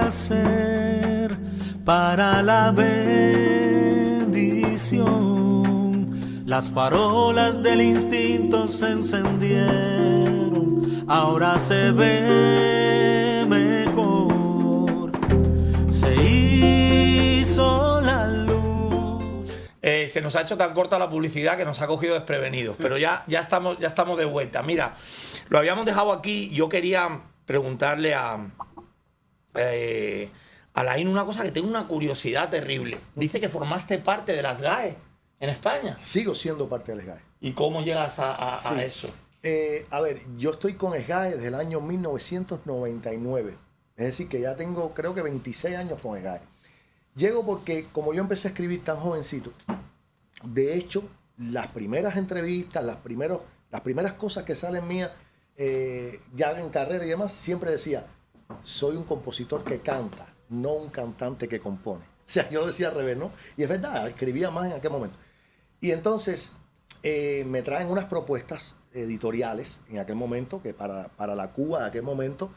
hacer para la bendición? Las farolas del instinto se encendieron, ahora se ve mejor. Se hizo la luz. Se nos ha hecho tan corta la publicidad que nos ha cogido desprevenidos, pero ya estamos de vuelta. Mira, lo habíamos dejado aquí. Yo quería preguntarle a Alain una cosa, que tengo una curiosidad terrible. Dice que formaste parte de las GAE en España. Sigo siendo parte de las GAE. ¿Y cómo llegas a eso? A ver, yo estoy con SGAE desde el año 1999. Es decir, que ya tengo, creo que 26 años con SGAE. Llego porque, como yo empecé a escribir tan jovencito, de hecho, las primeras entrevistas, las primeras cosas que salen mías, ya en carrera y demás, siempre decía, soy un compositor que canta, no un cantante que compone. O sea, yo lo decía al revés, ¿no? Y es verdad, escribía más en aquel momento. Y entonces me traen unas propuestas editoriales en aquel momento, que para la Cuba de aquel momento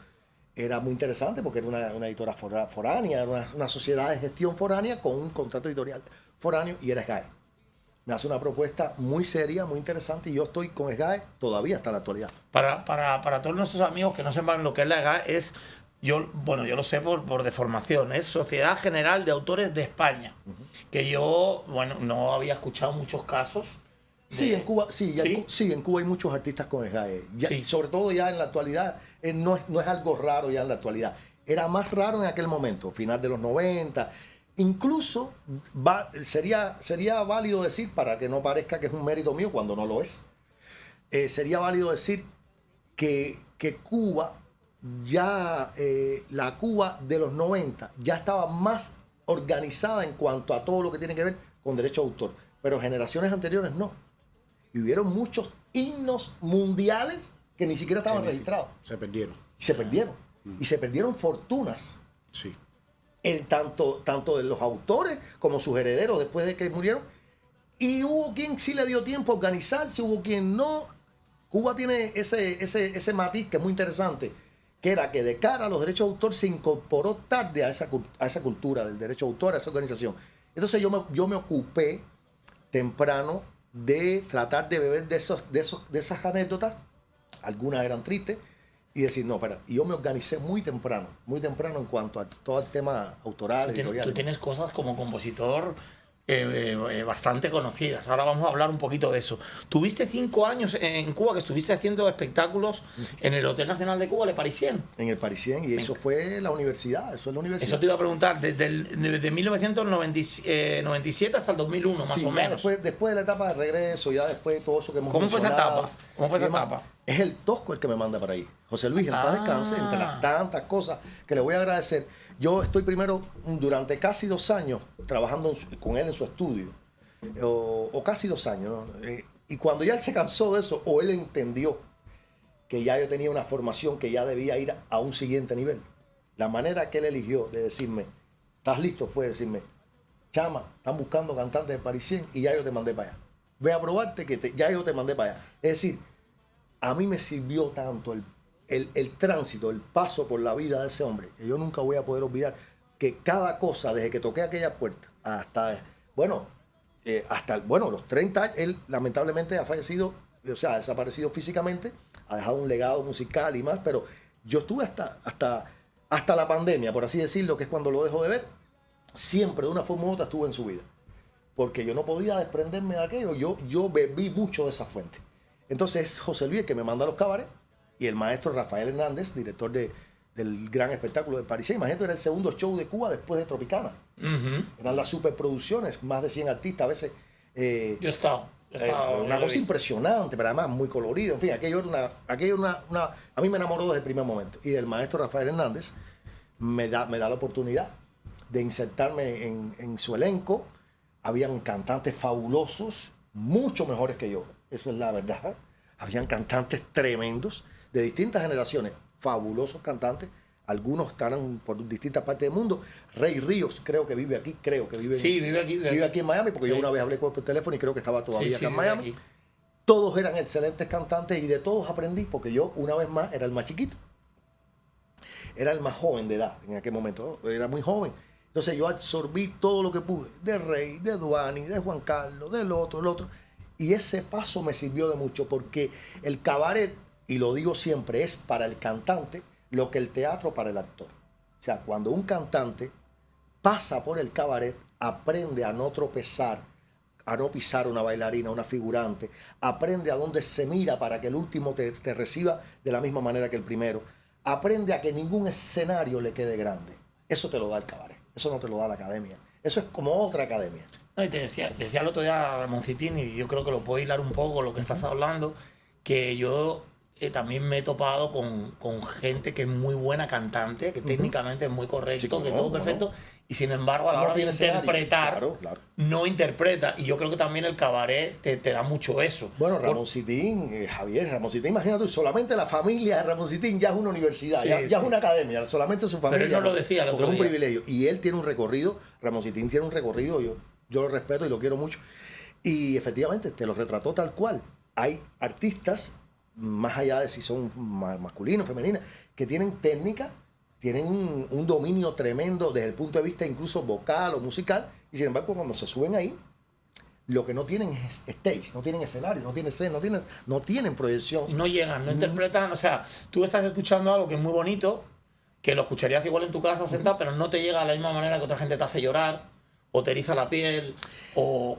era muy interesante, porque era una editora foránea, era una sociedad de gestión foránea con un contrato editorial foráneo, y era SGAE. Me hace una propuesta muy seria, muy interesante, y yo estoy con SGAE todavía hasta la actualidad. Para todos nuestros amigos que no sepan lo que es la SGAE, yo lo sé por deformación, es Sociedad General de Autores de España, que yo, no había escuchado muchos casos. Sí, en Cuba, en Cuba hay muchos artistas con SGAE. Sí. Sobre todo ya en la actualidad, no es algo raro ya en la actualidad. Era más raro en aquel momento, final de los 90. Incluso sería válido decir, para que no parezca que es un mérito mío cuando no lo es, sería válido decir que Cuba, ya la Cuba de los 90 ya estaba más organizada en cuanto a todo lo que tiene que ver con derecho de autor. Pero generaciones anteriores no. Y hubieron muchos himnos mundiales que ni siquiera estaban registrados. Se perdieron. Y se perdieron. Y se perdieron fortunas. Sí. Tanto de los autores como sus herederos después de que murieron. Y hubo quien sí le dio tiempo a organizarse, hubo quien no. Cuba tiene ese matiz que es muy interesante, que era que de cara a los derechos de autor se incorporó tarde a esa cultura del derecho de autor, a esa organización. Entonces yo me ocupé temprano de tratar de beber de esas anécdotas, algunas eran tristes, y decir, no, espera, y yo me organicé muy temprano en cuanto a todo el tema autoral, editorial. Tú tienes cosas como compositor bastante conocidas. Ahora vamos a hablar un poquito de eso. Tuviste 5 años en Cuba que estuviste haciendo espectáculos en el Hotel Nacional de Cuba, Le Parisien. En el Parisien, y eso fue la universidad, eso es la universidad. Eso te iba a preguntar, desde 1997 hasta el 2001, más o menos. Después de la etapa de regreso, ya después de todo eso que hemos ¿Cómo fue esa etapa? Es el Tosco el que me manda para ahí. José Luis, en paz descanse, entre las tantas cosas que le voy a agradecer. Yo estoy primero, durante casi 2 años, trabajando con él en su estudio, o casi 2 años, ¿no? Y cuando ya él se cansó de eso, o él entendió que ya yo tenía una formación que ya debía ir a un siguiente nivel, la manera que él eligió de decirme, ¿estás listo? Fue decirme, chama, están buscando cantantes de Parisien y ya yo te mandé para allá. Ve a probarte que ya yo te mandé para allá. Es decir, a mí me sirvió tanto el tránsito, el paso por la vida de ese hombre, que yo nunca voy a poder olvidar, que cada cosa, desde que toqué aquella puerta hasta los 30 años, él lamentablemente ha fallecido, o sea, ha desaparecido físicamente, ha dejado un legado musical y más, pero yo estuve hasta la pandemia, por así decirlo, que es cuando lo dejo de ver, siempre de una forma u otra estuve en su vida, porque yo no podía desprenderme de aquello, yo bebí mucho de esa fuente. Entonces es José Luis el que me manda a los cabarets, y el maestro Rafael Hernández, director del gran espectáculo de Parisien. Imagínate, era el segundo show de Cuba después de Tropicana. Eran las superproducciones, más de 100 artistas, a veces. Yo estaba una cosa impresionante, pero además muy colorido. En fin, aquello a mí me enamoró desde el primer momento. Y el maestro Rafael Hernández me da la oportunidad de insertarme en su elenco. Habían cantantes fabulosos, mucho mejores que yo. Esa es la verdad. Habían cantantes tremendos de distintas generaciones, fabulosos cantantes, algunos estarán por distintas partes del mundo. Rey Ríos creo que vive aquí, vive aquí en Miami, porque yo una vez hablé por teléfono y creo que estaba todavía acá en Miami. Todos eran excelentes cantantes y de todos aprendí, porque yo una vez más era el más chiquito. era el más joven de edad en aquel momento, ¿no? Era muy joven. Entonces yo absorbí todo lo que pude, de Rey, de Duani, de Juan Carlos, del otro, el otro. Y ese paso me sirvió de mucho, porque el cabaret, y lo digo siempre, es para el cantante lo que el teatro para el actor. O sea, cuando un cantante pasa por el cabaret, aprende a no tropezar, a no pisar una bailarina, una figurante, aprende a dónde se mira para que el último te reciba de la misma manera que el primero, aprende a que ningún escenario le quede grande. Eso te lo da el cabaret, eso no te lo da la academia, eso es como otra academia. No, y te decía el otro día Ramoncitín, y yo creo que lo puedo hilar un poco lo que estás hablando, que yo también me he topado con gente que es muy buena cantante, que técnicamente es muy correcto, que todo perfecto, y sin embargo a la hora de interpretar, no interpreta. Y yo creo que también el cabaret te da mucho eso. Bueno, Ramoncitín, Javier, Ramoncitín, imagínate, solamente la familia de Ramoncitín ya es una universidad, ya es una academia, solamente su familia. Pero él no lo decía el otro día. Es un día. privilegio. Y él tiene un recorrido, Ramoncitín tiene un recorrido, yo lo respeto y lo quiero mucho. Y efectivamente, te lo retrató tal cual. Hay artistas, más allá de si son masculinos, femeninas, que tienen técnica, tienen un dominio tremendo desde el punto de vista incluso vocal o musical, y sin embargo cuando se suben ahí, lo que no tienen es stage, no tienen escenario, no tienen escena, no tienen proyección. Y no llegan, no interpretan, o sea, tú estás escuchando algo que es muy bonito, que lo escucharías igual en tu casa sentado, pero no te llega de la misma manera que otra gente te hace llorar, o te eriza la piel, o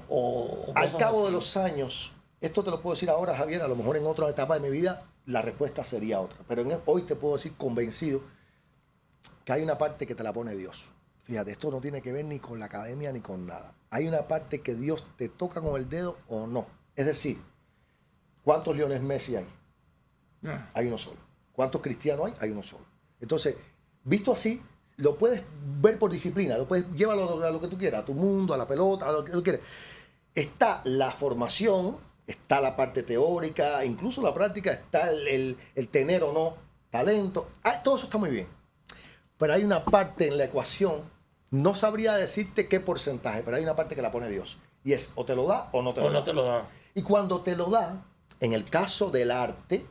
al cabo así. de los años, esto te lo puedo decir ahora, Javier, a lo mejor en otra etapa de mi vida la respuesta sería otra. Pero hoy te puedo decir convencido que hay una parte que te la pone Dios. Fíjate, esto no tiene que ver ni con la academia ni con nada. Hay una parte que Dios te toca con el dedo o no. Es decir, ¿cuántos Lionel Messi hay? Hay uno solo. ¿Cuántos cristianos hay? Hay uno solo. Entonces, visto así, lo puedes ver por disciplina, llévalo a lo que tú quieras, a tu mundo, a la pelota, a lo que tú quieras. Está la formación, está la parte teórica, incluso la práctica, está el tener o no talento. Todo eso está muy bien. Pero hay una parte en la ecuación, no sabría decirte qué porcentaje, pero hay una parte que la pone Dios. Y es o te lo da o no te lo da. No te lo da. Y cuando te lo da, en el caso del arte,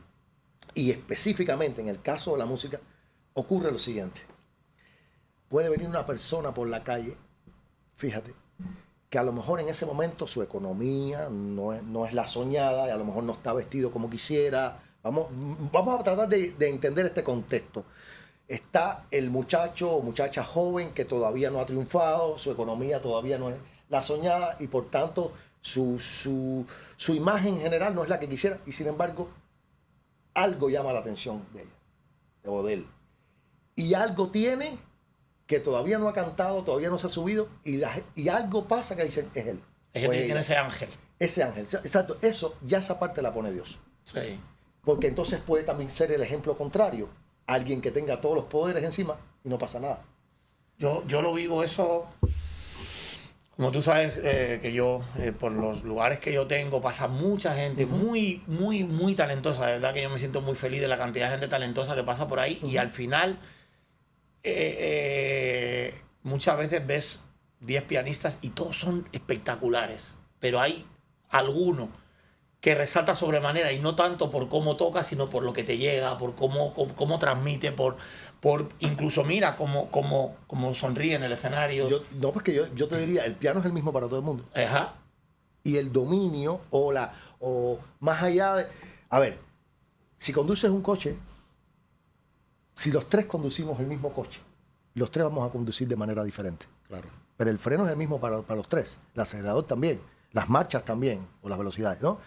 y específicamente en el caso de la música, ocurre lo siguiente. Puede venir una persona por la calle, fíjate, que a lo mejor en ese momento su economía no es la soñada, y a lo mejor no está vestido como quisiera. Vamos a tratar de entender este contexto. Está el muchacho o muchacha joven que todavía no ha triunfado, su economía todavía no es la soñada y por tanto su imagen general no es la que quisiera, y sin embargo algo llama la atención de ella o de él. Y algo tiene que todavía no ha cantado, todavía no se ha subido, y algo pasa que dicen, es él. Es el que tiene ese ángel. Ese ángel, exacto. Eso, ya esa parte la pone Dios. Sí. Porque entonces puede también ser el ejemplo contrario. Alguien que tenga todos los poderes encima y no pasa nada. Yo lo vivo eso, como tú sabes, que yo, por los lugares que yo tengo, pasa mucha gente muy, muy, muy talentosa. De verdad que yo me siento muy feliz de la cantidad de gente talentosa que pasa por ahí. Y al final, muchas veces ves 10 pianistas y todos son espectaculares. Pero hay alguno que resalta sobremanera, y no tanto por cómo toca, sino por lo que te llega, por cómo transmite, por incluso mira cómo sonríe en el escenario. Porque yo te diría, el piano es el mismo para todo el mundo. Ajá. Y el dominio o más allá de... A ver, si conduces un coche, si los tres conducimos el mismo coche, los tres vamos a conducir de manera diferente. Claro. Pero el freno es el mismo para los tres, el acelerador también, las marchas también, o las velocidades, ¿no?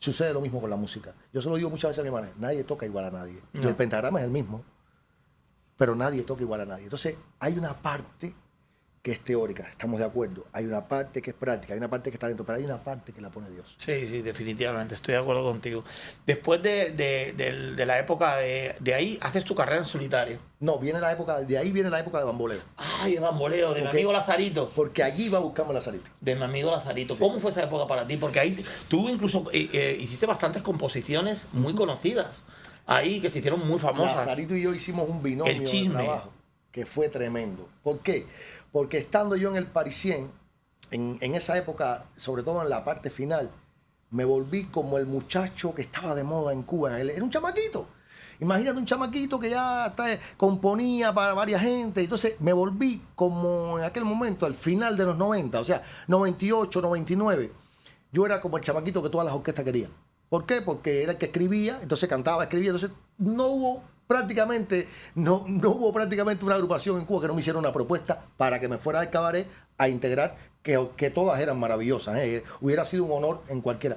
Sucede lo mismo con la música. Yo se lo digo muchas veces a mi hermana, nadie toca igual a nadie. No. Y el pentagrama es el mismo, pero nadie toca igual a nadie. Entonces, hay una parte que es teórica, estamos de acuerdo. Hay una parte que es práctica, hay una parte que es talento, pero hay una parte que la pone Dios. Sí, definitivamente, estoy de acuerdo contigo. Después de la época de ahí, haces tu carrera en solitario. No, de ahí viene la época de bamboleo. Ay, de bamboleo, de mi amigo Lazarito. Porque allí iba a buscarme Lazarito. De mi amigo Lazarito. Sí. ¿Cómo fue esa época para ti? Porque ahí tú incluso hiciste bastantes composiciones muy conocidas. Ahí, que se hicieron muy famosas. Lazarito y yo hicimos un binomio El chisme. de trabajo que fue tremendo. ¿Por qué? Porque estando yo en el Parisien, en esa época, sobre todo en la parte final, me volví como el muchacho que estaba de moda en Cuba. Él era un chamaquito. Imagínate un chamaquito que ya componía para varias gente. Entonces me volví como en aquel momento, al final de los 90, o sea, 98, 99. Yo era como el chamaquito que todas las orquestas querían. ¿Por qué? Porque era el que escribía, entonces cantaba, escribía. Entonces no hubo prácticamente una agrupación en Cuba que no me hiciera una propuesta para que me fuera del cabaret a integrar, que todas eran maravillosas. Hubiera sido un honor en cualquiera.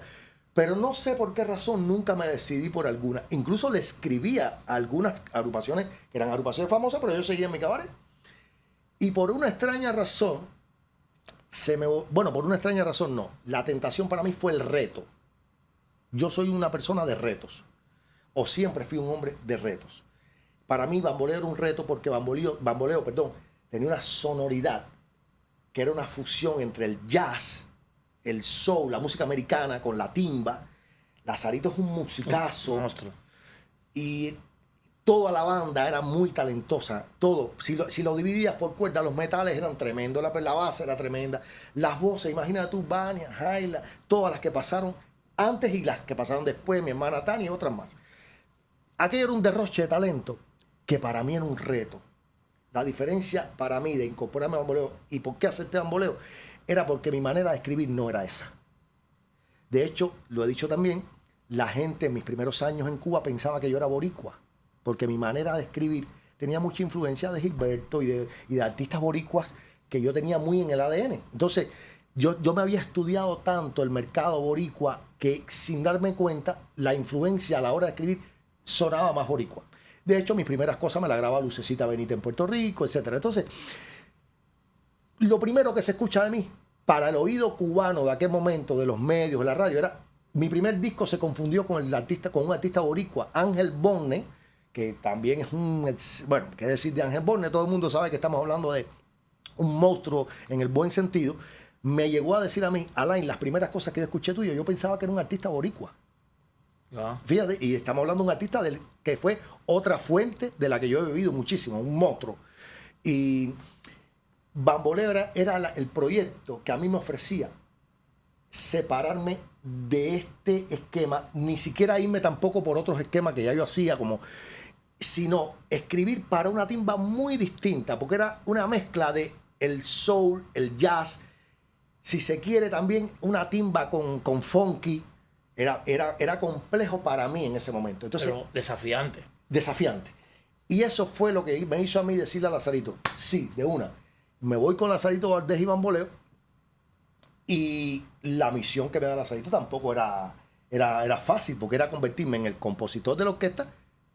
Pero no sé por qué razón nunca me decidí por alguna. Incluso le escribía a algunas agrupaciones que eran agrupaciones famosas, pero yo seguía en mi cabaret. Y por una extraña razón, por una extraña razón no. La tentación para mí fue el reto. Yo soy una persona de retos. O siempre fui un hombre de retos. Para mí Bamboleo era un reto porque Bamboleo, tenía una sonoridad que era una fusión entre el jazz, el soul, la música americana con la timba. Lazarito es un musicazo. Monstruo. Y toda la banda era muy talentosa. Todo. Si lo dividías por cuerdas, los metales eran tremendos. La base era tremenda. Las voces, imagínate tú, Vania, Jaila, todas las que pasaron antes y las que pasaron después, mi hermana Tania y otras más. Aquello era un derroche de talento que para mí era un reto. La diferencia para mí de incorporarme a Bamboleo y por qué acepté Bamboleo era porque mi manera de escribir no era esa. De hecho, lo he dicho también, la gente en mis primeros años en Cuba pensaba que yo era boricua, porque mi manera de escribir tenía mucha influencia de Gilberto y de artistas boricuas que yo tenía muy en el ADN. Entonces, yo me había estudiado tanto el mercado boricua que sin darme cuenta, la influencia a la hora de escribir sonaba más boricua. De hecho, mis primeras cosas me las grababa Lucecita Benítez en Puerto Rico, etc. Entonces, lo primero que se escucha de mí, para el oído cubano de aquel momento, de los medios, de la radio, era... Mi primer disco se confundió con un artista boricua, Ángel Borne, que también es un... Bueno, qué decir de Ángel Borne, todo el mundo sabe que estamos hablando de un monstruo en el buen sentido. Me llegó a decir a mí, Alain, las primeras cosas que yo escuché tuyo, yo pensaba que era un artista boricua. Fíjate, y estamos hablando de un artista que fue otra fuente de la que yo he bebido muchísimo, un monstruo. Y Bamboleo era el proyecto que a mí me ofrecía separarme de este esquema, ni siquiera irme tampoco por otros esquemas que ya yo hacía, sino escribir para una timba muy distinta, porque era una mezcla de el soul, el jazz, si se quiere también una timba con funky. Era complejo para mí en ese momento. Entonces, pero desafiante. Desafiante. Y eso fue lo que me hizo a mí decirle a Lazarito, sí, de una, me voy con Lazarito Valdés y Bamboleo. Y la misión que me da Lazarito tampoco era fácil, porque era convertirme en el compositor de la orquesta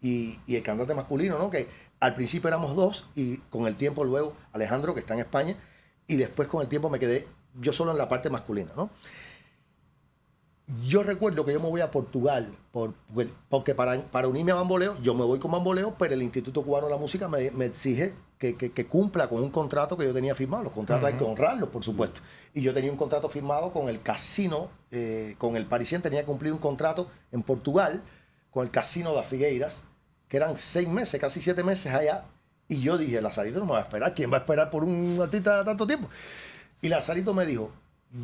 y el cantante masculino, ¿no? Que al principio éramos dos y con el tiempo luego Alejandro, que está en España, y después con el tiempo me quedé yo solo en la parte masculina, ¿no? Yo recuerdo que yo me voy a Portugal porque para unirme a Bamboleo, yo me voy con Bamboleo, pero el Instituto Cubano de la Música me exige que cumpla con un contrato que yo tenía firmado. Los contratos hay que honrarlos, por supuesto. Y yo tenía un contrato firmado con el casino, con el Parisien, tenía que cumplir un contrato en Portugal con el Casino de Figueiras, que eran 6 meses, casi 7 meses allá. Y yo dije, Lazarito no me va a esperar. ¿Quién va a esperar por un artista tanto tiempo? Y Lazarito me dijo,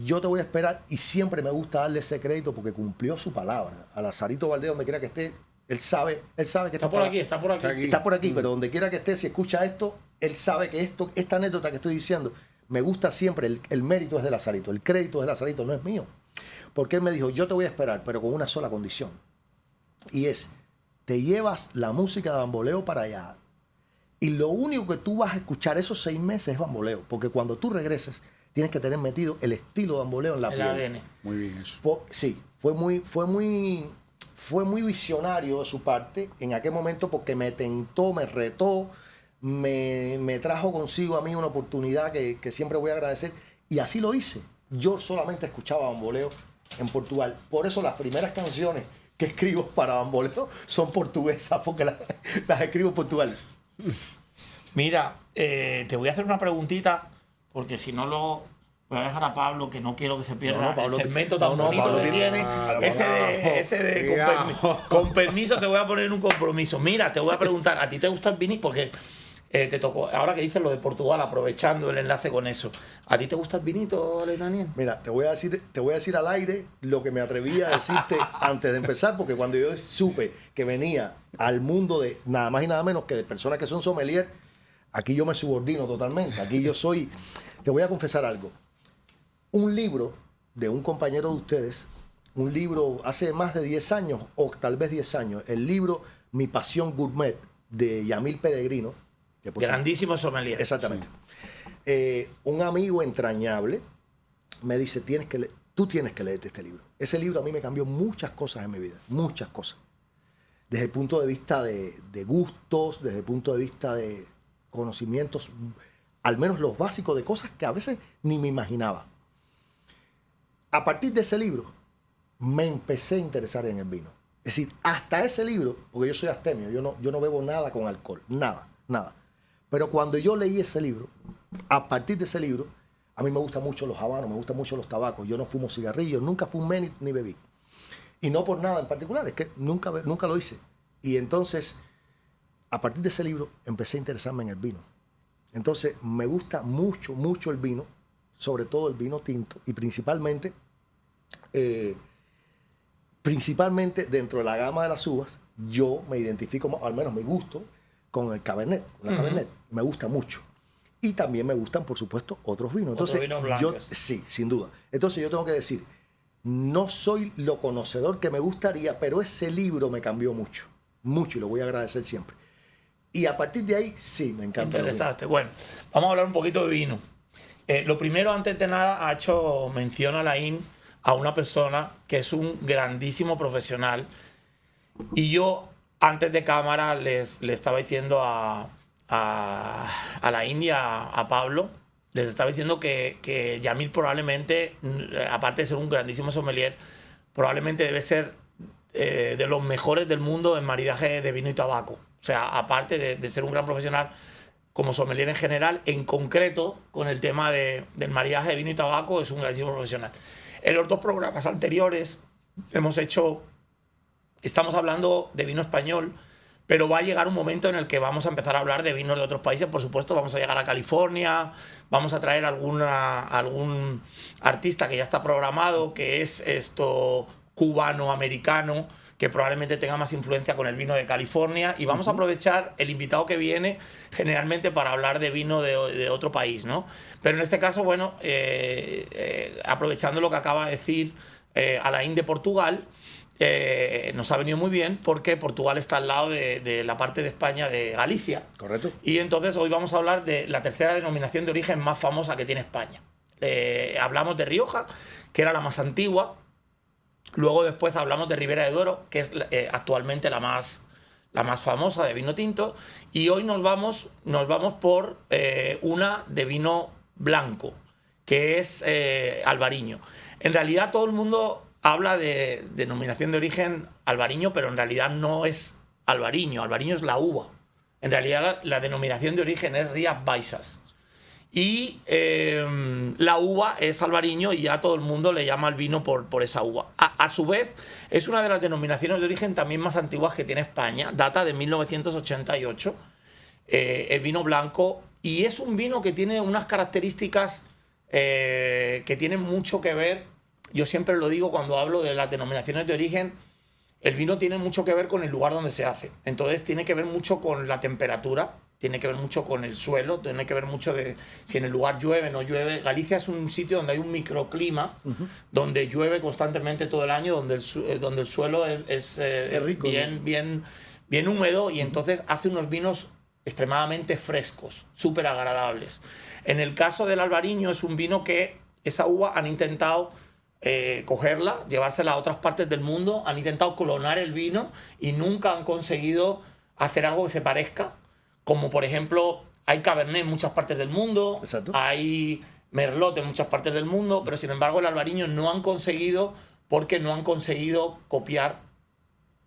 yo te voy a esperar, y siempre me gusta darle ese crédito porque cumplió su palabra. A Lazarito Valdés, donde quiera que esté, él sabe que está por aquí. Está por aquí, pero donde quiera que esté, si escucha esto, él sabe que esta anécdota que estoy diciendo, me gusta siempre, el mérito es de Lazarito, el crédito es de Lazarito, no es mío. Porque él me dijo, yo te voy a esperar, pero con una sola condición. Y es, te llevas la música de Bamboleo para allá. Y lo único que tú vas a escuchar esos 6 meses es Bamboleo, porque cuando tú regreses, tienes que tener metido el estilo de Bamboleo en la piel. El ADN. Muy bien eso. Sí, fue muy visionario de su parte en aquel momento porque me tentó, me retó, me trajo consigo a mí una oportunidad que siempre voy a agradecer. Y así lo hice. Yo solamente escuchaba Bamboleo en Portugal. Por eso las primeras canciones que escribo para Bamboleo son portuguesas, porque las escribo en Portugal. Mira, te voy a hacer una preguntita, porque si no lo voy a dejar a Pablo, que no quiero que se pierda el segmento tan bonito Pablo que tiene. Ese de con permiso, te voy a poner en un compromiso. Mira, te voy a preguntar, ¿a ti te gusta el vinilo? Porque te tocó, ahora que dices lo de Portugal, aprovechando el enlace con eso, ¿a ti te gusta el vinito, Daniel? Mira, te voy a decir al aire lo que me atreví a decirte antes de empezar, porque cuando yo supe que venía al mundo de nada más y nada menos que de personas que son sommelier, aquí yo me subordino totalmente. Aquí yo soy, te voy a confesar algo. Un libro de un compañero de ustedes, un libro hace más de 10 años, o tal vez 10 años, el libro Mi Pasión Gourmet, de Yamil Peregrino. Grandísimo sommelier. Exactamente. Un amigo entrañable me dice, tú tienes que leerte este libro. Ese libro a mí me cambió muchas cosas en mi vida, muchas cosas. Desde el punto de vista de gustos, desde el punto de vista de conocimientos, al menos los básicos de cosas que a veces ni me imaginaba. A partir de ese libro, me empecé a interesar en el vino. Es decir, hasta ese libro, porque yo soy astemio, yo no bebo nada con alcohol, nada. Pero cuando yo leí ese libro, a partir de ese libro, a mí me gustan mucho los habanos, me gustan mucho los tabacos, yo no fumo cigarrillos, nunca fumé ni bebí. Y no por nada en particular, es que nunca lo hice. Y entonces, a partir de ese libro, empecé a interesarme en el vino. Entonces, me gusta mucho el vino, sobre todo el vino tinto, y principalmente dentro de la gama de las uvas, yo me identifico, al menos mi gusto, con el Cabernet, con la Cabernet. Me gusta mucho. Y también me gustan, por supuesto, otros vinos. Entonces, otros vinos blancos. Sí, sin duda. Entonces yo tengo que decir, no soy lo conocedor que me gustaría, pero ese libro me cambió mucho, y lo voy a agradecer siempre. Y a partir de ahí, sí, me encanta. Interesaste. Bueno, vamos a hablar un poquito de vino. Lo primero, antes de nada, ha hecho mención Alain a una persona que es un grandísimo profesional. Y yo, antes de cámara, le estaba diciendo a Alain y a Pablo, les estaba diciendo que Yamil probablemente, aparte de ser un grandísimo sommelier, probablemente debe ser de los mejores del mundo en maridaje de vino y tabaco. O sea, aparte de ser un gran profesional como sommelier en general, en concreto, con el tema del maridaje de vino y tabaco, es un grandísimo profesional. En los dos programas anteriores estamos hablando de vino español, pero va a llegar un momento en el que vamos a empezar a hablar de vinos de otros países. Por supuesto, vamos a llegar a California, vamos a traer algún artista que ya está programado, que es cubano-americano, que probablemente tenga más influencia con el vino de California, y vamos a aprovechar el invitado que viene generalmente para hablar de vino de otro país, ¿no? Pero en este caso, bueno, aprovechando lo que acaba de decir Alain de Portugal, nos ha venido muy bien porque Portugal está al lado de la parte de España de Galicia. Correcto. Y entonces hoy vamos a hablar de la tercera denominación de origen más famosa que tiene España. Hablamos de Rioja, que era la más antigua. Luego después hablamos de Ribera de Duero, que es actualmente la más famosa de vino tinto. Y hoy nos vamos por una de vino blanco, que es Albariño. En realidad todo el mundo habla de denominación de origen Albariño, pero en realidad no es Albariño. Albariño es la uva. En realidad la denominación de origen es Rías Baixas. Y la uva es Albariño y ya todo el mundo le llama al vino por esa uva. A su vez, es una de las denominaciones de origen también más antiguas que tiene España. Data de 1988, el vino blanco. Y es un vino que tiene unas características que tienen mucho que ver. Yo siempre lo digo cuando hablo de las denominaciones de origen. El vino tiene mucho que ver con el lugar donde se hace. Entonces tiene que ver mucho con la temperatura, tiene que ver mucho con el suelo, tiene que ver mucho de si en el lugar llueve o no llueve. Galicia es un sitio donde hay un microclima, donde llueve constantemente todo el año, donde el suelo es rico, bien húmedo, y entonces hace unos vinos extremadamente frescos, súper agradables. En el caso del Albariño es un vino que esa uva han intentado cogerla, llevársela a otras partes del mundo, han intentado clonar el vino y nunca han conseguido hacer algo que se parezca, como por ejemplo hay Cabernet en muchas partes del mundo. Exacto. Hay Merlot en muchas partes del mundo, pero sin embargo el Albariño no han conseguido, porque no han conseguido copiar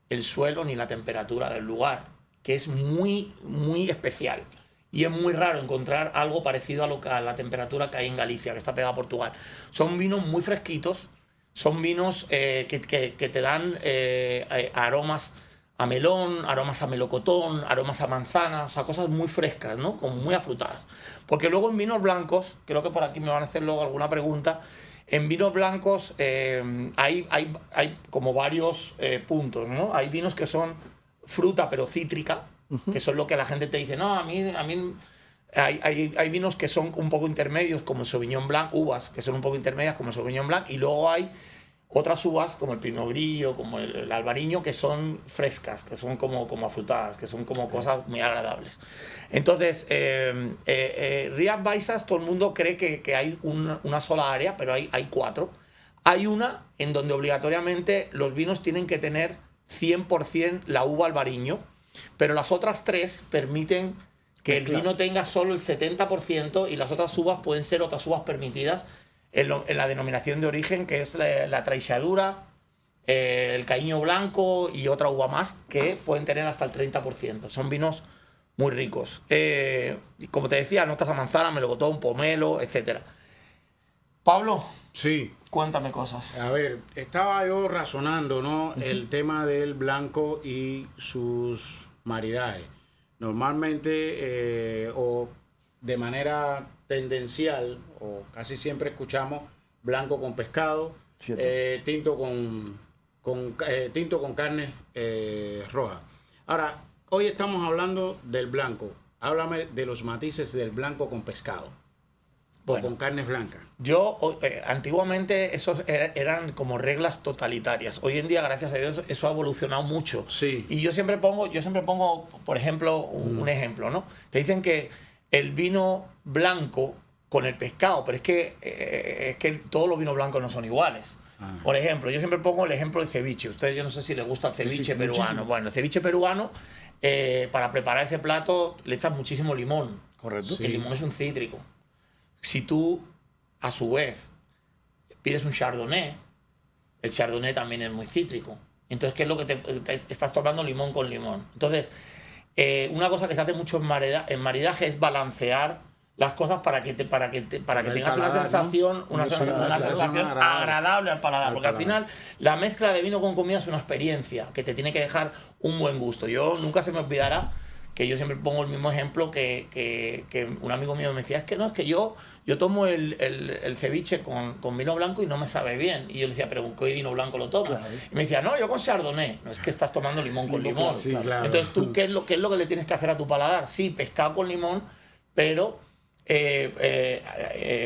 el suelo ni la temperatura del lugar, que es muy, muy especial. Y es muy raro encontrar algo parecido a la temperatura que hay en Galicia, que está pegada a Portugal. Son vinos muy fresquitos, son vinos que te dan aromas a melón, aromas a melocotón, aromas a manzana, o sea, cosas muy frescas, ¿no? Como muy afrutadas. Porque luego en vinos blancos, creo que por aquí me van a hacer luego alguna pregunta, en vinos blancos hay como varios puntos, ¿no? Hay vinos que son fruta pero cítrica, que son lo que la gente te dice, no, a mí hay vinos que son un poco intermedios, como el Sauvignon Blanc, uvas que son un poco intermedias, como el Sauvignon Blanc, y luego hay otras uvas, como el Pinot Grillo, como el Albariño, que son frescas, que son como afrutadas, que son como cosas muy agradables. Entonces, Rías Baixas, todo el mundo cree que hay una sola área, pero hay 4. Hay una en donde obligatoriamente los vinos tienen que tener 100% la uva Albariño, pero las otras 3 permiten que el vino tenga solo el 70% y las otras uvas pueden ser otras uvas permitidas en la denominación de origen, que es la Traixadura, el Caíño Blanco y otra uva más, que pueden tener hasta el 30%. Son vinos muy ricos. Como te decía, notas a manzana, melocotón, pomelo, etc. Pablo, sí, cuéntame cosas. A ver, estaba yo razonando, ¿no? El tema del blanco y sus maridajes. Normalmente, o de manera tendencial, o casi siempre escuchamos blanco con pescado, tinto con carne roja. Ahora, hoy estamos hablando del blanco. Háblame de los matices del blanco con pescado. Bueno, o con carnes blancas. Antiguamente esos eran como reglas totalitarias. Hoy en día, gracias a Dios, eso ha evolucionado mucho. Sí. Y yo siempre pongo, por ejemplo, un ejemplo, ¿no? Te dicen que el vino blanco con el pescado, pero es que todos los vinos blancos no son iguales. Por ejemplo, yo siempre pongo el ejemplo del ceviche. Ustedes, yo no sé si les gusta el ceviche peruano. Muchísimo. Bueno, el ceviche peruano, para preparar ese plato le echas muchísimo limón. Correcto. Sí. El limón es un cítrico. Si tú, a su vez, pides un chardonnay, el chardonnay también es muy cítrico. Entonces, ¿qué es lo que te estás tomando? Limón con limón. Entonces, una cosa que se hace mucho en maridaje es balancear las cosas para que tengas paladar, una sensación, ¿no? una sensación agradable al paladar. Porque al final, la mezcla de vino con comida es una experiencia que te tiene que dejar un buen gusto. Yo nunca se me olvidará que yo siempre pongo el mismo ejemplo que un amigo mío me decía, es que yo tomo el ceviche con vino blanco y no me sabe bien. Y yo le decía, pero ¿con qué vino blanco lo tomas? Claro. Y me decía, no, yo con chardonnay. No, es que estás tomando limón con limón. Sí, claro. Entonces, ¿tú qué es lo que le tienes que hacer a tu paladar? Sí, pescado con limón, pero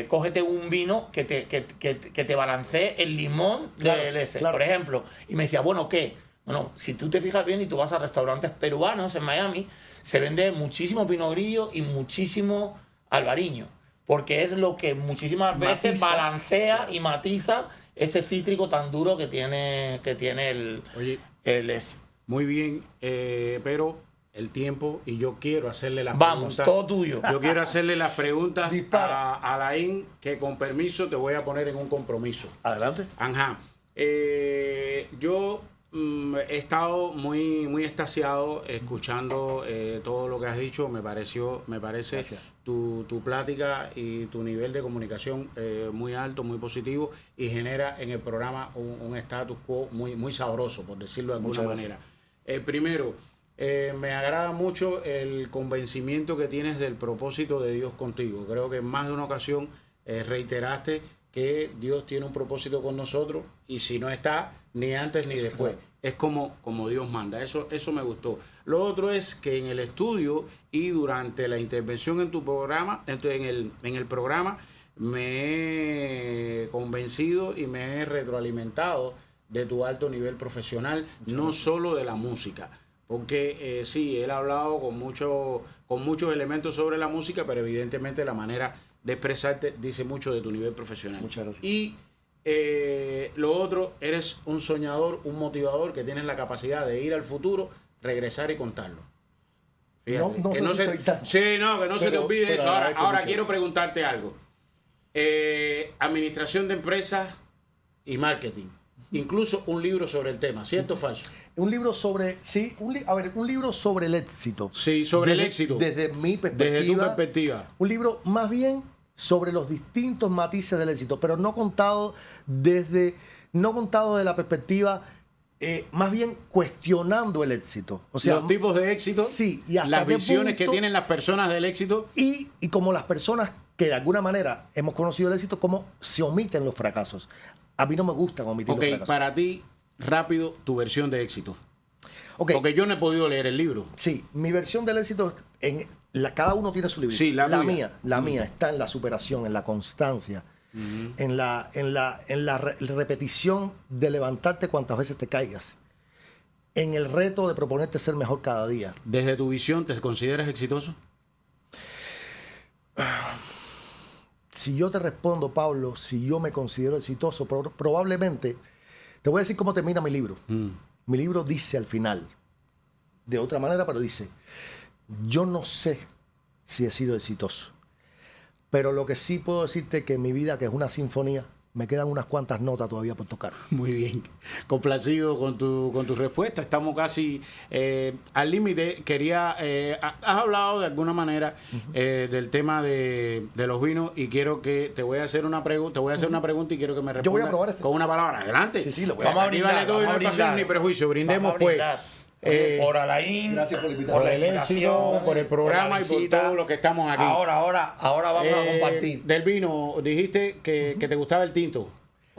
cógete un vino que te balancee el limón del ese. Claro. Por ejemplo, y me decía, bueno, ¿qué? Bueno, si tú te fijas bien y tú vas a restaurantes peruanos en Miami, se vende muchísimo Pinot Grillo y muchísimo Albariño, porque es lo que muchísimas veces balancea y matiza ese cítrico tan duro que tiene el ese. Muy bien, pero el tiempo, y yo quiero hacerle las preguntas. Vamos, todo tuyo. Yo quiero hacerle las preguntas a Alain, que con permiso te voy a poner en un compromiso. Adelante. Ajá. Yo he estado muy extasiado escuchando todo lo que has dicho. Me parece tu plática y tu nivel de comunicación muy alto, muy positivo, y genera en el programa un status quo muy sabroso, por decirlo de alguna manera. Primero, me agrada mucho el convencimiento que tienes del propósito de Dios contigo. Creo que en más de una ocasión reiteraste que Dios tiene un propósito con nosotros, y si no está, ni antes ni después. Es como Dios manda. Eso me gustó. Lo otro es que en el estudio y durante la intervención en tu programa, en el programa, me he convencido y me he retroalimentado de tu alto nivel profesional, no solo de la música. Porque sí, él ha hablado con muchos elementos sobre la música, pero evidentemente la manera de expresarte dice mucho de tu nivel profesional. Muchas gracias. Y lo otro, eres un soñador, un motivador, que tienes la capacidad de ir al futuro, regresar y contarlo. Fíjate, no sé si soy tan... Sí, no, que no se te olvide eso. Ahora quiero preguntarte algo. Administración de empresas y marketing. Incluso un libro sobre el tema, ¿cierto o falso? Un libro sobre, sí, un libro sobre el éxito. Sí, sobre el éxito. Desde mi perspectiva. Desde tu perspectiva. Un libro más bien sobre los distintos matices del éxito, pero no contado de la perspectiva más bien cuestionando el éxito. O sea, los tipos de éxito, sí, y hasta las qué visiones que punto, tienen las personas del éxito. y como las personas que de alguna manera hemos conocido el éxito, cómo se omiten los fracasos. A mí no me gustan omitir los fracasos. Para ti, rápido, tu versión de éxito. Ok. Porque yo no he podido leer el libro. Sí, mi versión del éxito, cada uno tiene su libro. Sí, la mía está en la superación, en la constancia, en la repetición de levantarte cuantas veces te caigas, en el reto de proponerte ser mejor cada día. Desde tu visión, ¿te consideras exitoso? Si yo te respondo, Pablo, si yo me considero exitoso, probablemente, te voy a decir cómo termina mi libro. Mi libro dice al final, de otra manera, pero dice, yo no sé si he sido exitoso, pero lo que sí puedo decirte es que en mi vida, que es una sinfonía, me quedan unas cuantas notas todavía por tocar. Muy bien, complacido con tu respuesta. Estamos casi al límite. Has hablado de alguna manera del tema de los vinos y quiero que te voy a hacer una pregunta. Te voy a hacer una pregunta y quiero que me respondas. Yo voy a probar con una palabra. Adelante. Sí, lo voy Vamos a Aquí brindar. vale todo y no hay pasión ni prejuicio. Brindemos pues. Por Alain, Gracias por la invitación. Por el éxito, por el programa y por todo lo que estamos aquí. Ahora vamos a compartir. Del vino, dijiste que te gustaba el tinto.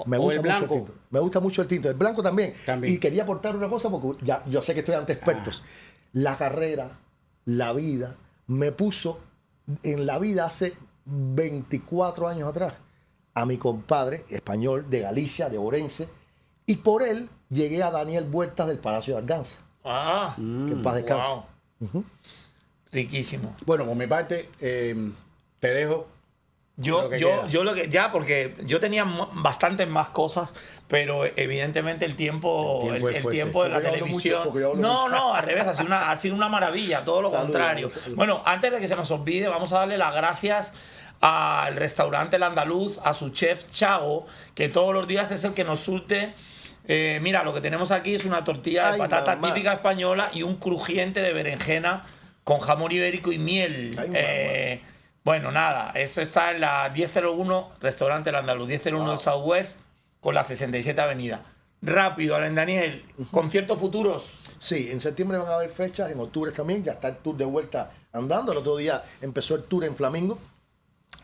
Me o gusta el mucho blanco. el tinto. Me gusta mucho el tinto. El blanco también. También. Y quería aportar una cosa porque ya, yo sé que estoy ante expertos. La carrera, la vida, me puso en la vida hace 24 años atrás a mi compadre español de Galicia, de Orense, y por él llegué a Daniel Huertas del Palacio de Arganza. Que en paz descanse. Wow. Riquísimo. Bueno, por mi parte, te dejo. Yo lo que ya, porque yo tenía bastantes más cosas, pero evidentemente el tiempo de la Porque yo hablo televisión. mucho, porque yo hablo mucho. No, al revés, ha sido una maravilla, todo lo Salud, contrario. salud. Bueno, antes de que se nos olvide, vamos a darle las gracias al restaurante El Andaluz, a su chef Chago, que todos los días es el que nos surte. Mira, lo que tenemos aquí es una tortilla de patata típica española y un crujiente de berenjena con jamón ibérico y miel. Bueno, nada, eso está en la 1001, restaurante El Andaluz, 1001 del Southwest, con la 67 Avenida. Rápido, Alain Daniel, conciertos futuros. Sí, en septiembre van a haber fechas, en octubre también, ya está el tour de vuelta andando. El otro día empezó el tour en Flamingo.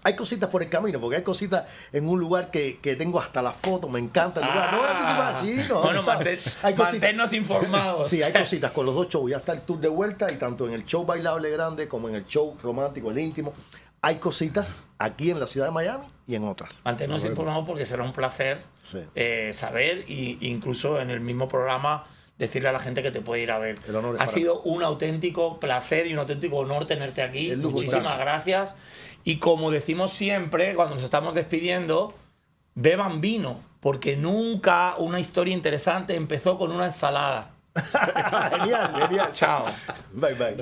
Hay cositas por el camino, porque hay cositas en un lugar que tengo hasta la foto, me encanta el lugar. No voy a anticipar, sí, no. Bueno, hay cositas. manténnos informados. Sí, hay cositas con los dos shows. Ya está el tour de vuelta y tanto en el show bailable grande como en el show romántico, el íntimo. Hay cositas aquí en la ciudad de Miami y en otras. Manténnos informados porque será un placer saber e incluso en el mismo programa decirle a la gente que te puede ir a ver. El honor es ha para sido un auténtico placer y un auténtico honor tenerte aquí. El lujo, Muchísimas gracias. Y como decimos siempre cuando nos estamos despidiendo, beban vino, porque nunca una historia interesante empezó con una ensalada. Genial. Chao. Bye, bye.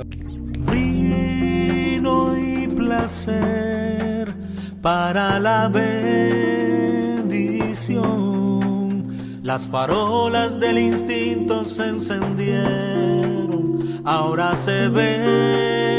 Vino y placer para la bendición. Las farolas del instinto se encendieron, ahora se ve